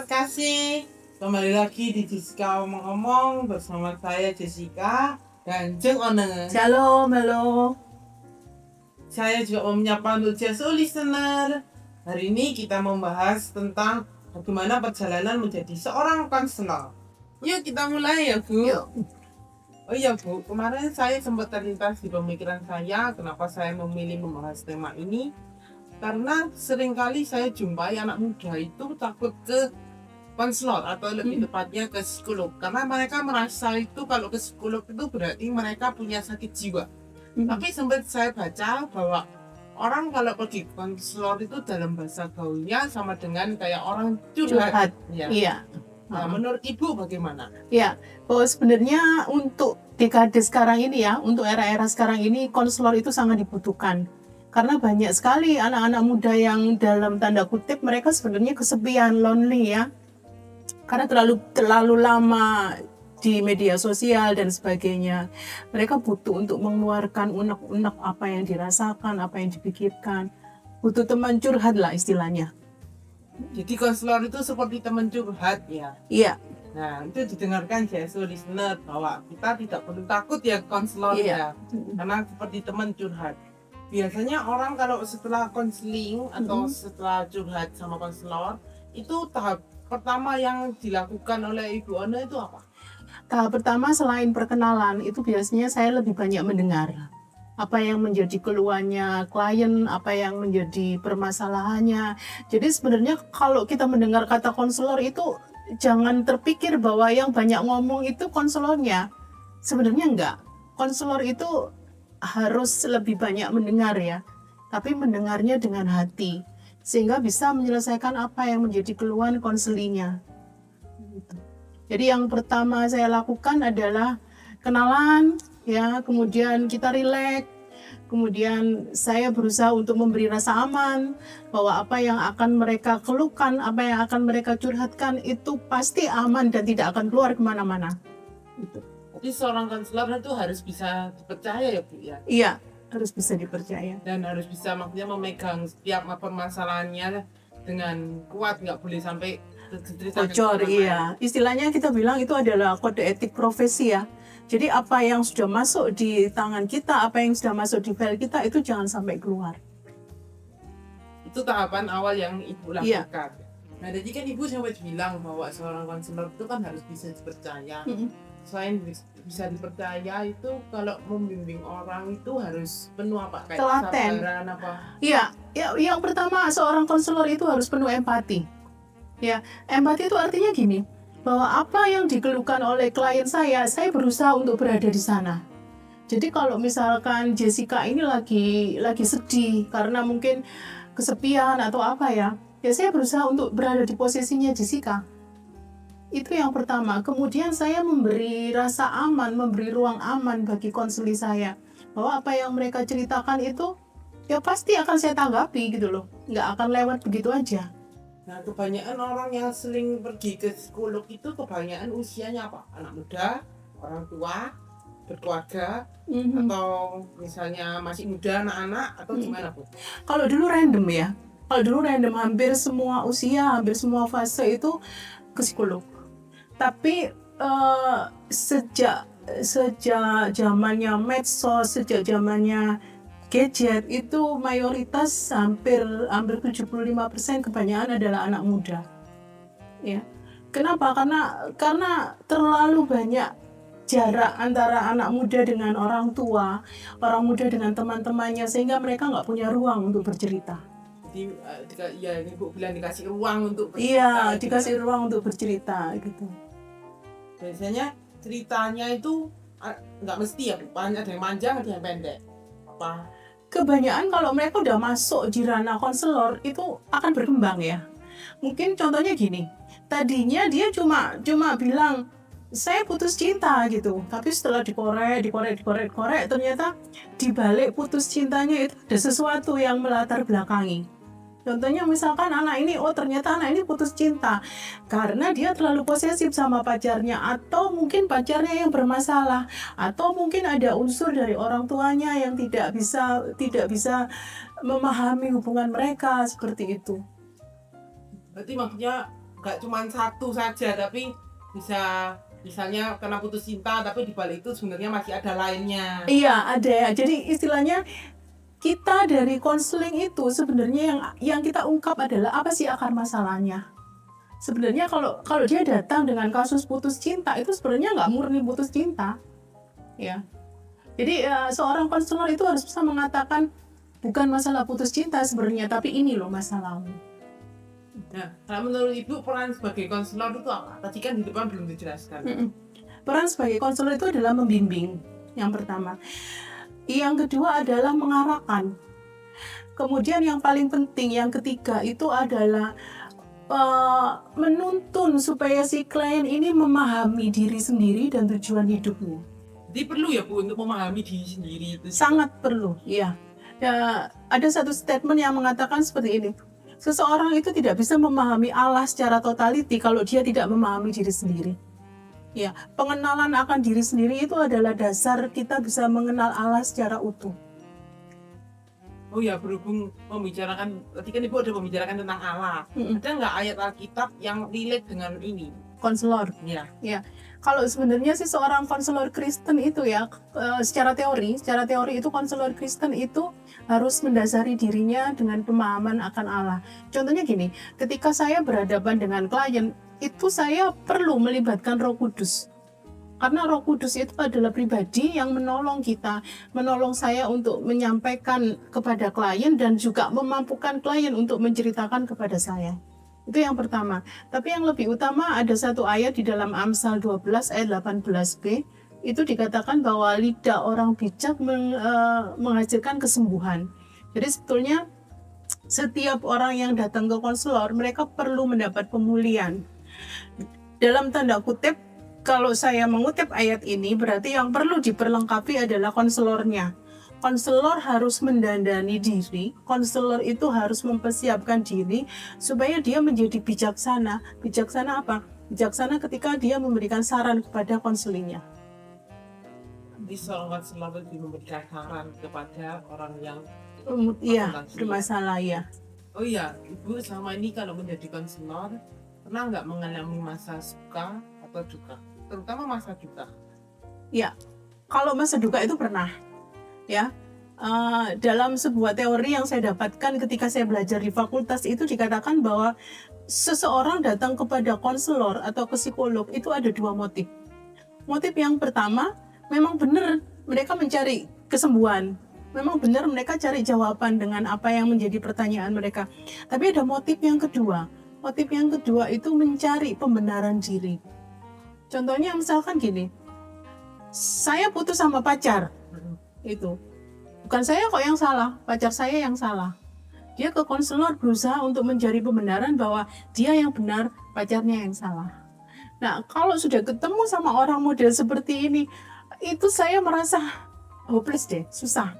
kasih. Kembali lagi di Jessica Omong-Omong bersama saya Jessica dan Jeng One. Shalom, halo. Saya juga mau menyapa untuk JSO listener. Hari ini kita membahas tentang bagaimana perjalanan menjadi seorang konselor. Yuk kita mulai ya Bu. Yuk. Oh iya Bu, kemarin saya sempat terlintas di pemikiran saya kenapa saya memilih membahas tema ini. Karena seringkali saya jumpai anak muda itu takut ke konselor atau lebih tepatnya ke psikolog. Karena mereka merasa itu kalau ke psikolog itu berarti mereka punya sakit jiwa. Tapi sempat saya baca bahwa orang kalau pergi ke konselor itu dalam bahasa gaulnya sama dengan kayak orang curhat. Ya. Iya. Nah, menurut Ibu bagaimana? Ya, bahwa sebenarnya untuk dekade sekarang ini ya, untuk era-era sekarang ini konselor itu sangat dibutuhkan. Karena banyak sekali anak-anak muda yang dalam tanda kutip mereka sebenarnya kesepian, lonely ya. Karena terlalu lama di media sosial dan sebagainya. Mereka butuh untuk mengeluarkan unek-unek apa yang dirasakan, apa yang dipikirkan. Butuh teman curhat lah istilahnya. Jadi konselor itu seperti teman curhat ya? Iya. Nah, itu didengarkan JSO listener bahwa kita tidak perlu takut ya konselor ya. Karena seperti teman curhat. Biasanya orang kalau setelah konseling atau setelah curhat sama konselor, itu tahap pertama yang dilakukan oleh Ibu Ona itu apa? Tahap pertama selain perkenalan, itu biasanya saya lebih banyak mendengar. Apa yang menjadi keluhannya klien, apa yang menjadi permasalahannya. Jadi sebenarnya kalau kita mendengar kata konselor itu, jangan terpikir bahwa yang banyak ngomong itu konselornya. Sebenarnya enggak. Konselor itu harus lebih banyak mendengar ya, tapi mendengarnya dengan hati sehingga bisa menyelesaikan apa yang menjadi keluhan konselingnya. Jadi yang pertama saya lakukan adalah kenalan ya, kemudian kita rileks, kemudian saya berusaha untuk memberi rasa aman bahwa apa yang akan mereka keluhkan, apa yang akan mereka curhatkan itu pasti aman dan tidak akan keluar kemana-mana. Jadi seorang konselor itu harus bisa dipercaya ya Bu ya? Iya, harus bisa dipercaya. Dan harus bisa maksudnya memegang setiap permasalahannya dengan kuat, nggak boleh sampai bocor. Iya, istilahnya kita bilang itu adalah kode etik profesi ya. Jadi apa yang sudah masuk di tangan kita, apa yang sudah masuk di file kita itu jangan sampai keluar. Itu tahapan awal yang Ibu lakukan. Nah, jadi kan Ibu sempat bilang bahwa seorang konselor itu kan harus bisa dipercaya. Selain bisa dipercaya itu kalau membimbing orang itu harus penuh apa? Kayak telaten. Kesabaran apa? Iya, yang pertama seorang konselor itu harus penuh empati. Ya, empati itu artinya gini, bahwa apa yang dikeluhkan oleh klien saya berusaha untuk berada di sana. Jadi kalau misalkan Jessica ini lagi sedih karena mungkin kesepian atau apa ya saya berusaha untuk berada di posisinya Jessica. Itu yang pertama. Kemudian saya memberi rasa aman, memberi ruang aman bagi konseli saya. Bahwa apa yang mereka ceritakan itu ya pasti akan saya tanggapi gitu loh. Nggak akan lewat begitu aja. Nah, kebanyakan orang yang sering pergi ke psikolog itu kebanyakan usianya apa? Anak muda, orang tua, berkeluarga, atau misalnya masih muda anak-anak atau gimana Bu? Kalau dulu random ya. Kalau dulu random, hampir semua usia, hampir semua fase itu ke psikolog. Tapi sejak zamannya medsos, sejak zamannya gadget itu mayoritas hampir 75% kebanyakan adalah anak muda. Ya. Kenapa? Karena terlalu banyak jarak antara anak muda dengan orang tua, orang muda dengan teman-temannya sehingga mereka nggak punya ruang untuk bercerita. Jadi ya ini Bu bilang dikasih ruang untuk bercerita. Iya, dikasih ruang untuk bercerita gitu. Biasanya ceritanya itu nggak mesti ya, banyak ada yang panjang, ada yang pendek. Apa? Kebanyakan kalau mereka udah masuk di ranah konselor itu akan berkembang ya. Mungkin contohnya gini, tadinya dia cuma bilang saya putus cinta gitu, tapi setelah dikorek ternyata di balik putus cintanya itu ada sesuatu yang melatar belakangi. Contohnya misalkan ternyata anak ini putus cinta karena dia terlalu posesif sama pacarnya, atau mungkin pacarnya yang bermasalah, atau mungkin ada unsur dari orang tuanya yang tidak bisa memahami hubungan mereka seperti itu. Berarti maksudnya nggak cuma satu saja, tapi bisa misalnya karena putus cinta, tapi di balik itu sebenarnya masih ada lainnya. Iya, ada ya. Jadi istilahnya kita dari konseling itu sebenarnya yang kita ungkap adalah apa sih akar masalahnya. Sebenarnya kalau dia datang dengan kasus putus cinta itu sebenarnya nggak murni putus cinta, ya. Jadi seorang konselor itu harus bisa mengatakan bukan masalah putus cinta sebenarnya, tapi ini loh masalahmu. Nah, kalau menurut Ibu peran sebagai konselor itu apa? Tadi kan di depan belum dijelaskan. Peran sebagai konselor itu adalah membimbing, yang pertama. Yang kedua adalah mengarahkan. Kemudian yang paling penting, yang ketiga itu adalah menuntun supaya si klien ini memahami diri sendiri dan tujuan hidupnya. Jadi perlu ya Bu untuk memahami diri sendiri itu. Sangat perlu, iya. Ya, ada satu statement yang mengatakan seperti ini. Seseorang itu tidak bisa memahami Allah secara totaliti kalau dia tidak memahami diri sendiri. Ya, pengenalan akan diri sendiri itu adalah dasar kita bisa mengenal Allah secara utuh. Oh ya, berhubung membicarakan, tadi kan Ibu ada membicarakan tentang Allah. Ada nggak ayat Alkitab yang relate dengan ini? Konselor. Ya. Ya, kalau sebenarnya sih seorang konselor Kristen itu ya, secara teori itu konselor Kristen itu harus mendasari dirinya dengan pemahaman akan Allah. Contohnya gini, ketika saya berhadapan dengan klien, itu saya perlu melibatkan Roh Kudus. Karena Roh Kudus itu adalah pribadi yang menolong kita, menolong saya untuk menyampaikan kepada klien dan juga memampukan klien untuk menceritakan kepada saya. Itu yang pertama. Tapi yang lebih utama ada satu ayat di dalam Amsal 12 ayat 18b, itu dikatakan bahwa lidah orang bijak menghasilkan kesembuhan. Jadi sebetulnya setiap orang yang datang ke konselor, mereka perlu mendapat pemulihan. Dalam tanda kutip, kalau saya mengutip ayat ini, berarti yang perlu diperlengkapi adalah konselornya. Konselor harus mendandani diri, konselor itu harus mempersiapkan diri supaya dia menjadi bijaksana. Bijaksana apa? Bijaksana ketika dia memberikan saran kepada konselingnya. Di seorang konselor itu memberikan saran kepada orang yang bermasalah ya. Oh iya, Ibu selama ini kalau menjadi konselor pernah nggak mengalami masa suka atau duka, terutama masa duka? Ya, kalau masa duka itu pernah. Ya, dalam sebuah teori yang saya dapatkan ketika saya belajar di fakultas itu dikatakan bahwa seseorang datang kepada konselor atau ke psikolog itu ada dua motif. Motif yang pertama, memang benar mereka mencari kesembuhan. Memang benar mereka cari jawaban dengan apa yang menjadi pertanyaan mereka. Tapi ada motif yang kedua. Motif yang kedua itu mencari pembenaran diri. Contohnya misalkan gini, saya putus sama pacar, itu bukan saya kok yang salah, pacar saya yang salah. Dia ke konselor berusaha untuk mencari pembenaran bahwa dia yang benar, pacarnya yang salah. Nah, kalau sudah ketemu sama orang model seperti ini, itu saya merasa hopeless deh, susah.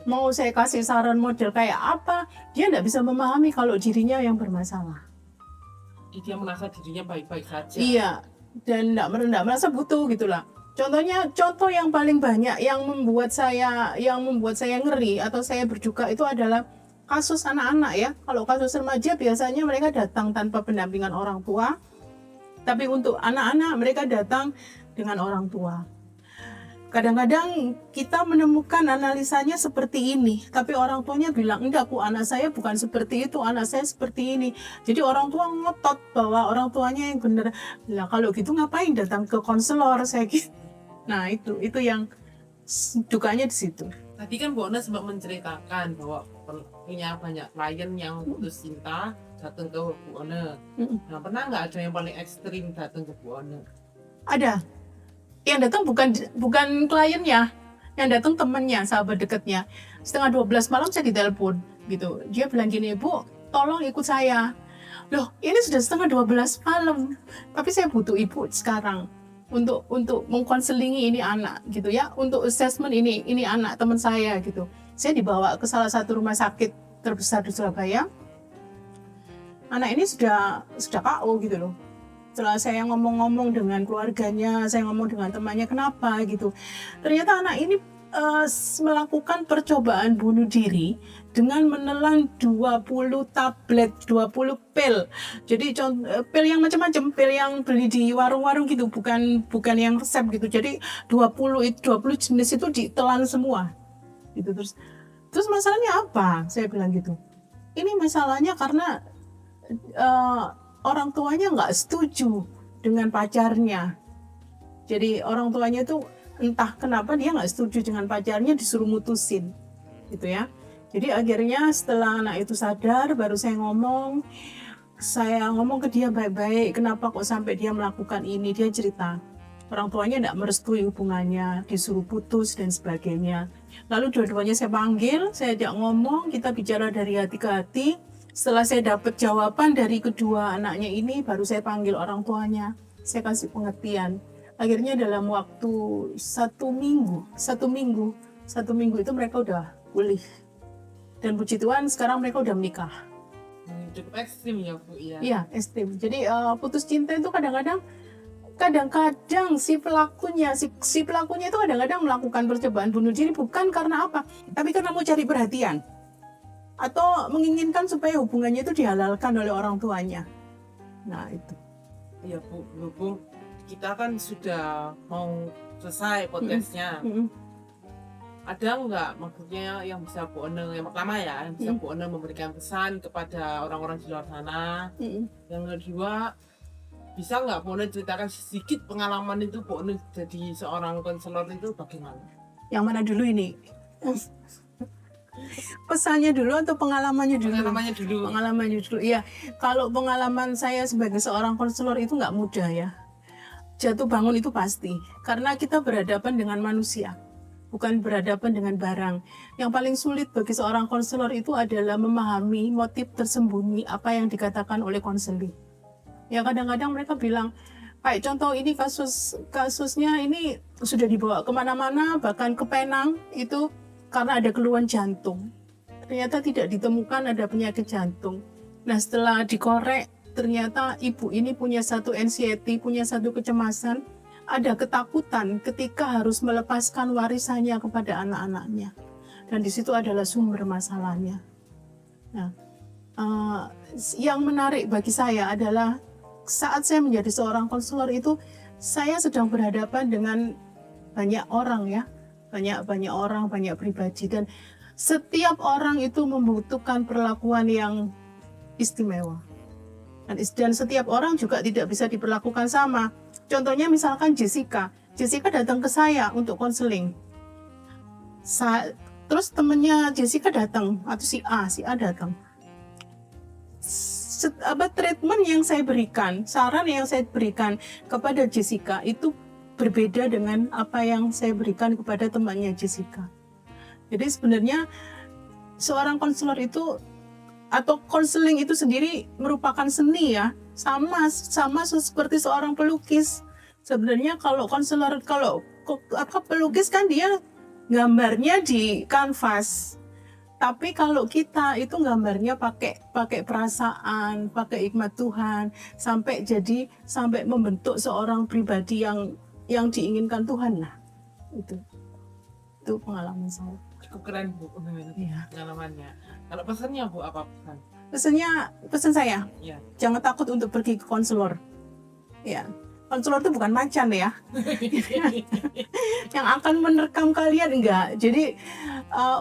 Mau saya kasih saran model kayak apa, dia tidak bisa memahami kalau dirinya yang bermasalah. Dia merasa dirinya baik-baik saja. Iya, dan tidak merasa butuh gitulah. Contoh yang paling banyak yang membuat saya ngeri atau saya berduka itu adalah kasus anak-anak ya. Kalau kasus remaja biasanya mereka datang tanpa pendampingan orang tua. Tapi untuk anak-anak mereka datang dengan orang tua. Kadang-kadang kita menemukan analisanya seperti ini, tapi orang tuanya bilang, enggak Bu, anak saya bukan seperti itu, anak saya seperti ini. Jadi orang tua ngotot bahwa orang tuanya yang benar. Lah kalau gitu ngapain datang ke konselor saya gitu. Nah itu yang dukanya di situ. Tadi kan Bu Ona sempat menceritakan bahwa punya banyak klien yang putus cinta datang ke Bu Ona. Nah, pernah nggak ada yang paling ekstrim datang ke Bu Ona? Ada. Yang datang bukan kliennya, yang datang temannya, sahabat dekatnya. 11:30 malam saya ditelepon gitu. Dia bilang gini, Bu, tolong ikut saya. Loh, ini sudah 11:30 malam, tapi saya butuh ibu sekarang untuk mengkonselingi ini anak gitu ya, untuk assessment ini anak teman saya gitu. Saya dibawa ke salah satu rumah sakit terbesar di Surabaya. Anak ini sudah KO gitu loh. Setelah saya ngomong-ngomong dengan keluarganya, saya ngomong dengan temannya, kenapa gitu. Ternyata anak ini melakukan percobaan bunuh diri dengan menelan 20 tablet, 20 pil. Jadi pil yang macam-macam, pil yang beli di warung-warung gitu, bukan yang resep gitu. Jadi 20 jenis itu ditelan semua. Gitu. Terus masalahnya apa? Saya bilang gitu. Ini masalahnya karena orang tuanya nggak setuju dengan pacarnya. Jadi orang tuanya itu entah kenapa dia nggak setuju dengan pacarnya, disuruh mutusin, gitu ya. Jadi akhirnya setelah anak itu sadar, baru saya ngomong ke dia baik-baik, kenapa kok sampai dia melakukan ini. Dia cerita, orang tuanya tidak merestui hubungannya, disuruh putus dan sebagainya. Lalu dua-duanya saya panggil, saya ajak ngomong, kita bicara dari hati ke hati. Setelah saya dapat jawaban dari kedua anaknya ini, baru saya panggil orang tuanya, saya kasih pengertian. Akhirnya dalam waktu satu minggu itu mereka udah pulih. Dan puji Tuhan sekarang mereka udah menikah. Cukup ekstrim ya Bu ya. Iya, ekstrim. Jadi putus cinta itu kadang-kadang si pelakunya itu kadang-kadang melakukan percobaan bunuh diri bukan karena apa, tapi karena mau cari perhatian atau menginginkan supaya hubungannya itu dihalalkan oleh orang tuanya. Nah itu. Iya Bu, berhubung kita kan sudah mau selesai podcastnya. Ada nggak maksudnya yang bisa Bu One, yang pertama ya, yang bisa Bu One memberikan pesan kepada orang-orang di luar sana. Yang kedua, bisa nggak Bu One ceritakan sedikit pengalaman itu Bu One jadi seorang konselor itu bagaimana? Yang mana dulu ini? Pesannya dulu atau pengalamannya dulu? Pengalamannya dulu. Iya, kalau pengalaman saya sebagai seorang konselor itu nggak mudah ya. Jatuh bangun itu pasti, karena kita berhadapan dengan manusia, bukan berhadapan dengan barang. Yang paling sulit bagi seorang konselor itu adalah memahami motif tersembunyi apa yang dikatakan oleh konseling. Ya kadang-kadang mereka bilang, kayak contoh ini kasusnya ini sudah dibawa kemana-mana, bahkan ke Penang itu karena ada keluhan jantung. Ternyata tidak ditemukan ada penyakit jantung. Nah setelah dikorek, ternyata ibu ini punya satu anxiety, punya satu kecemasan, ada ketakutan ketika harus melepaskan warisannya kepada anak-anaknya. Dan di situ adalah sumber masalahnya. Nah, yang menarik bagi saya adalah saat saya menjadi seorang konselor itu, saya sedang berhadapan dengan banyak orang ya, banyak orang, banyak pribadi, dan setiap orang itu membutuhkan perlakuan yang istimewa. Dan setiap orang juga tidak bisa diperlakukan sama. Contohnya misalkan Jessica datang ke saya untuk konseling. Terus temennya Jessica datang, atau si A datang. Treatment yang saya berikan, saran yang saya berikan kepada Jessica itu berbeda dengan apa yang saya berikan kepada temannya Jessica. Jadi sebenarnya seorang konselor itu atau konseling itu sendiri merupakan seni ya, sama seperti seorang pelukis. Sebenarnya kalau pelukis kan dia gambarnya di kanvas, tapi kalau kita itu gambarnya pakai perasaan, pakai hikmat Tuhan, sampai membentuk seorang pribadi yang diinginkan Tuhan lah. Itu pengalaman saya. Cukup keren Bu, pengalamannya. Kalau pesannya Bu, apa pesan? Pesan saya, ya. Jangan takut untuk pergi ke konselor. Ya, konselor itu bukan macan ya, yang akan menerkam kalian, enggak. Jadi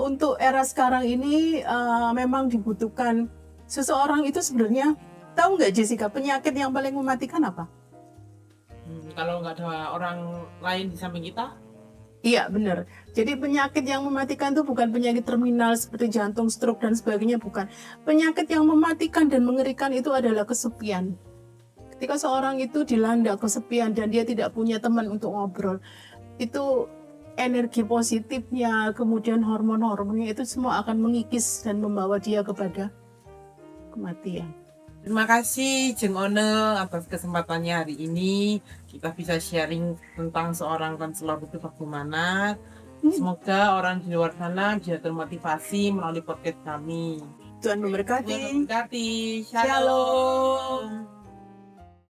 untuk era sekarang ini memang dibutuhkan seseorang itu sebenarnya. Tahu nggak Jessica, penyakit yang paling mematikan apa? Kalau nggak ada orang lain di samping kita? Iya benar. Jadi penyakit yang mematikan itu bukan penyakit terminal seperti jantung, stroke dan sebagainya, bukan. Penyakit yang mematikan dan mengerikan itu adalah kesepian. Ketika seorang itu dilanda kesepian dan dia tidak punya teman untuk ngobrol, itu energi positifnya, kemudian hormon-hormonnya itu semua akan mengikis dan membawa dia kepada kematian. Terima kasih Jeng One atas kesempatannya hari ini. Kita bisa sharing tentang seorang konselor itu bagaimana. Semoga orang di luar sana bisa termotivasi melalui podcast kami. Tuhan memberkati. Shalom.